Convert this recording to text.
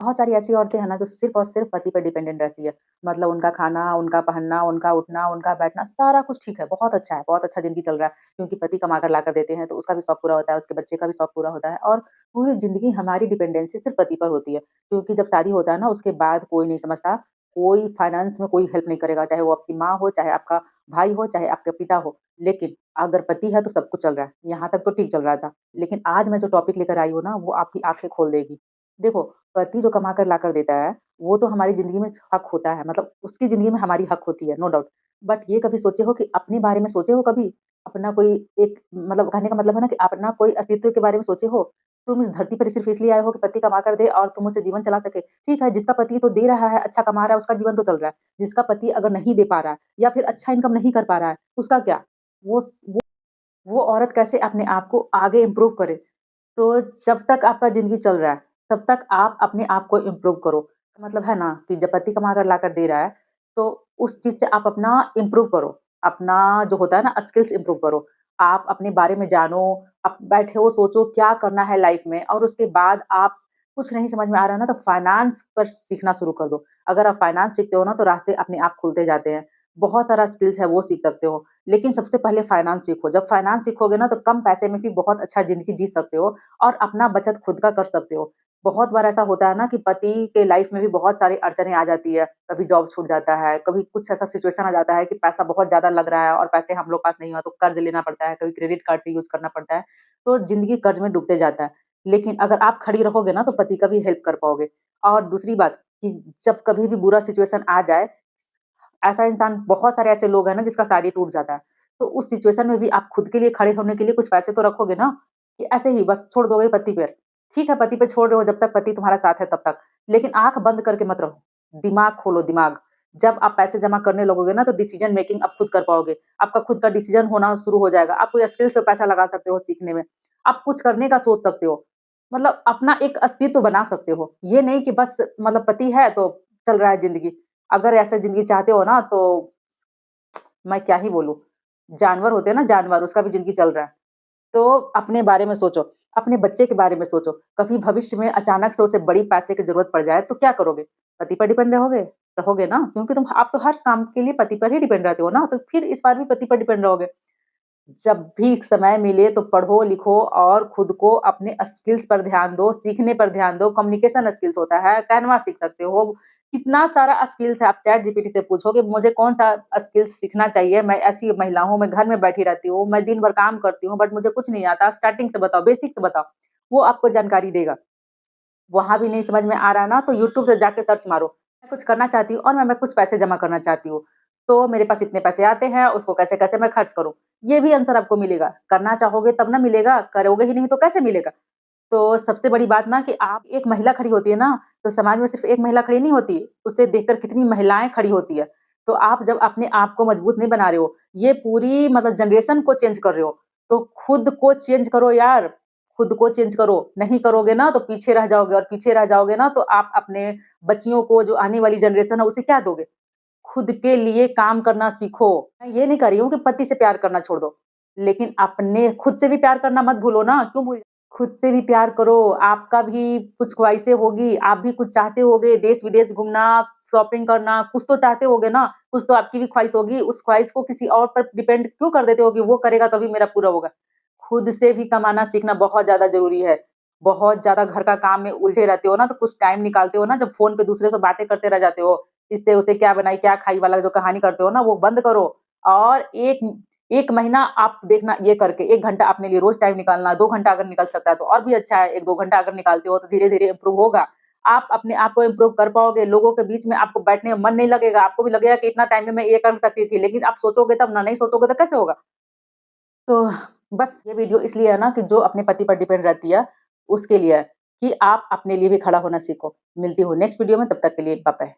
बहुत सारी ऐसी औरतें हैं ना जो सिर्फ़ और सिर्फ़ पति पे डिपेंडेंट रहती है। मतलब उनका खाना, उनका पहनना, उनका उठना, उनका बैठना सारा कुछ ठीक है, बहुत अच्छा है, बहुत अच्छा ज़िंदगी चल रहा है क्योंकि पति कमा कर लाकर देते हैं तो उसका भी शौक पूरा होता है, उसके बच्चे का भी शौक पूरा होता है और पूरी ज़िंदगी हमारी डिपेंडेंसी सिर्फ़ पति पर होती है। क्योंकि जब शादी होता है ना उसके बाद कोई नहीं समझता, कोई फाइनेंस में कोई हेल्प नहीं करेगा, चाहे वो आपकी माँ हो, चाहे आपका भाई हो, चाहे आपके पिता हो। लेकिन अगर पति है तो सब कुछ चल रहा है, यहाँ तक तो ठीक चल रहा था। लेकिन आज मैं जो टॉपिक लेकर आई हूँ ना वो आपकी आँखें खोल देगी। देखो, पति जो कमा कर लाकर देता है, वो तो हमारी ज़िंदगी में हक होता है, मतलब उसकी ज़िंदगी में हमारी हक होती है, नो डाउट। बट ये कभी सोचे हो कि अपने बारे में सोचे हो कभी? अपना कोई एक मतलब कहने का मतलब है ना कि अपना कोई अस्तित्व के बारे में सोचे हो? तुम इस धरती पर सिर्फ़ इसलिए आए हो कि पति कमा कर दे और तुम उससे जीवन चला सके। ठीक है, जिसका पति तो दे रहा है, अच्छा कमा रहा है, उसका जीवन तो चल रहा है। जिसका पति अगर नहीं दे पा रहा है या फिर अच्छा इनकम नहीं कर पा रहा है, उसका क्या? वो स वो औरत कैसे अपने आप को आगे इम्प्रूव करे? तो जब तक आपका ज़िंदगी चल रहा है, तब तक आप अपने आप को इम्प्रूव करो। मतलब है ना कि जब पति कमा कर लाकर दे रहा है, तो उस चीज़ से आप अपना इम्प्रूव करो। अपना जो होता है ना स्किल्स इम्प्रूव करो। आप अपने बारे में जानो, आप बैठे हो, सोचो क्या करना है लाइफ़ में और उसके बाद आप कुछ नहीं समझ में आ रहा है ना, तो फाइनेंस पर सीखना शुरू कर दो। अगर आप फाइनेंस सीखते हो ना, तो रास्ते अपने आप खुलते जाते हैं। बहुत सारा स्किल्स है, वो सीख सकते हो। लेकिन सबसे पहले फाइनेंस सीखो। जब फाइनेंस सीखोगे ना, तो कम पैसे में भी बहुत अच्छा ज़िंदगी जी सकते हो और अपना बचत खुद का कर सकते हो। बहुत बार ऐसा होता है ना कि पति के लाइफ में भी बहुत सारी अड़चनें आ जाती है। कभी जॉब छूट जाता है, कभी कुछ ऐसा सिचुएशन आ जाता है कि पैसा बहुत ज़्यादा लग रहा है और पैसे हम लोग पास नहीं है तो कर्ज़ लेना पड़ता है, कभी क्रेडिट कार्ड से यूज़ करना पड़ता है, तो ज़िंदगी कर्ज़ में डूबते जाता है। लेकिन अगर आप खड़ी रहोगे ना तो पति का भी हेल्प कर पाओगे। और दूसरी बात कि जब कभी भी बुरा सिचुएशन आ जाए, ऐसा इंसान बहुत सारे ऐसे लोग हैं ना जिसका शादी टूट जाता है। तो उस सिचुएशन में भी आप खुद के लिए खड़े होने के लिए कुछ पैसे तो रखोगे ना, कि ऐसे ही बस छोड़ दोगे पति पे। ठीक है, पति पे छोड़ रहे हो जब तक पति तुम्हारा साथ है तब तक, लेकिन आँख बंद करके मत रहो। दिमाग खोलो दिमाग। जब आप पैसे जमा करने लगोगे ना तो डिसीज़न मेकिंग आप खुद कर पाओगे। आपका खुद का डिसीज़न होना शुरू हो जाएगा। आप कोई स्किल से पैसा लगा सकते हो सीखने में। आप कुछ करने का सोच सकते हो। मतलब अपना एक अस्तित्व बना सकते हो। ये नहीं कि बस मतलब पति है तो चल रहा है ज़िंदगी। अगर ऐसा ज़िंदगी चाहते हो ना तो मैं क्या ही बोलूँ। जानवर होते हैं ना जानवर, उसका भी ज़िंदगी चल रहा है। तो अपने बारे में सोचो, अपने बच्चे के बारे में सोचो। कभी भविष्य में अचानक से उसे बड़ी पैसे की ज़रूरत पड़ जाए तो क्या करोगे? पति पर डिपेंड रहोगे? रहोगे ना, क्योंकि तुम आप तो हर काम के लिए पति पर ही डिपेंड रहते हो ना, तो फिर इस बार भी पति पर डिपेंड रहोगे। जब भी समय मिले तो पढ़ो, लिखो और खुद को अपने स्किल्स पर ध्यान दो, सीखने पर ध्यान दो। कम्युनिकेशन स्किल्स होता है, कैनवा सीख सकते हो। कितना सारा स्किल्स है, आप चैट जीपीटी से पूछोगे मुझे कौन-सा स्किल्स सीखना चाहिए, मैं ऐसी महिला हूँ, मैं घर में बैठी रहती हूँ, मैं दिन भर काम करती हूँ बट मुझे कुछ नहीं आता, स्टार्टिंग से बताओ, बेसिक से बताओ। वो आपको जानकारी देगा। वहाँ भी नहीं समझ में आ रहा है ना, तो यूट्यूब से जाके सर्च मारो। मैं कुछ करना चाहती हूँ और मैं कुछ पैसे जमा करना चाहती हूँ। तो मेरे पास इतने पैसे आते हैं, उसको कैसे-कैसे मैं खर्च करूँ? ये भी आंसर आपको मिलेगा। करना चाहोगे तब ना मिलेगा, करोगे ही नहीं तो कैसे मिलेगा? तो सबसे बड़ी बात ना कि आप एक महिला खड़ी होती है ना, तो समाज में सिर्फ़ एक महिला खड़ी नहीं होती, उसे देखकर कितनी महिलाएँ खड़ी होती है। तो आप जब अपने आप को मजबूत नहीं बना रहे हो, ये पूरी मतलब जनरेशन को चेंज कर रहे हो, तो खुद को चेंज करो यार, खुद को चेंज करो। नहीं करोगे ना तो पीछे रह जाओगे और पीछे रह जाओगे ना तो आप अपने बच्चियों को जो आने वाली जनरेशन है उसे क्या दोगे? खुद के लिए काम करना सीखो। मैं ये नहीं कह रही हूँ कि पति से प्यार करना छोड़ दो, लेकिन अपने खुद से भी प्यार करना मत भूलो ना, क्यों भूल खुद से भी प्यार करो, आपका भी कुछ ख्वाहिशें होगी, आप भी कुछ चाहते होगे, देश-विदेश घूमना, शॉपिंग करना, कुछ तो चाहते होगे ना, कुछ तो आपकी भी ख्वाहिश होगी, उस ख्वाहिश को किसी और पर डिपेंड क्यों कर देते हो कि वो करेगा तभी मेरा पूरा होगा। खुद से भी कमाना सीखना बहुत ज़्यादा ज़रूरी है। बहुत ज़्यादा घर का काम में उलझे रहते हो ना, तो कुछ टाइम निकालते हो ना, जब फ़ोन पे दूसरे से बातें करते रह जाते हो, इससे उसे क्या बनाई, क्या खाई वाला जो कहानी करते हो ना, वो बंद करो और 1 महीना आप देखना ये करके 1 घंटा अपने लिए रोज़ टाइम निकालना, 2 घंटा अगर निकल सकता है तो और भी अच्छा है, 1-2 घंटा अगर निकालते हो तो धीरे-धीरे इम्प्रूव होगा। आप अपने आप को इम्प्रूव कर पाओगे, लोगों के बीच में आपको बैठने में मन नहीं लगेगा, आपको भी लगेगा कि इतना टाइम में मैं ये कर सकती थी, लेकिन आप सोचोगे तब ना, नहीं सोचोगे तो कैसे होगा? तो बस ये वीडियो इसलिए है ना कि जो अपने पति पर डिपेंड रहती है, उसके लिए है कि आप अपने लिए भी खड़ा होना सीखो। मिलती हूँ नेक्स्ट वीडियो में, तब तक के लिए बाय बाय।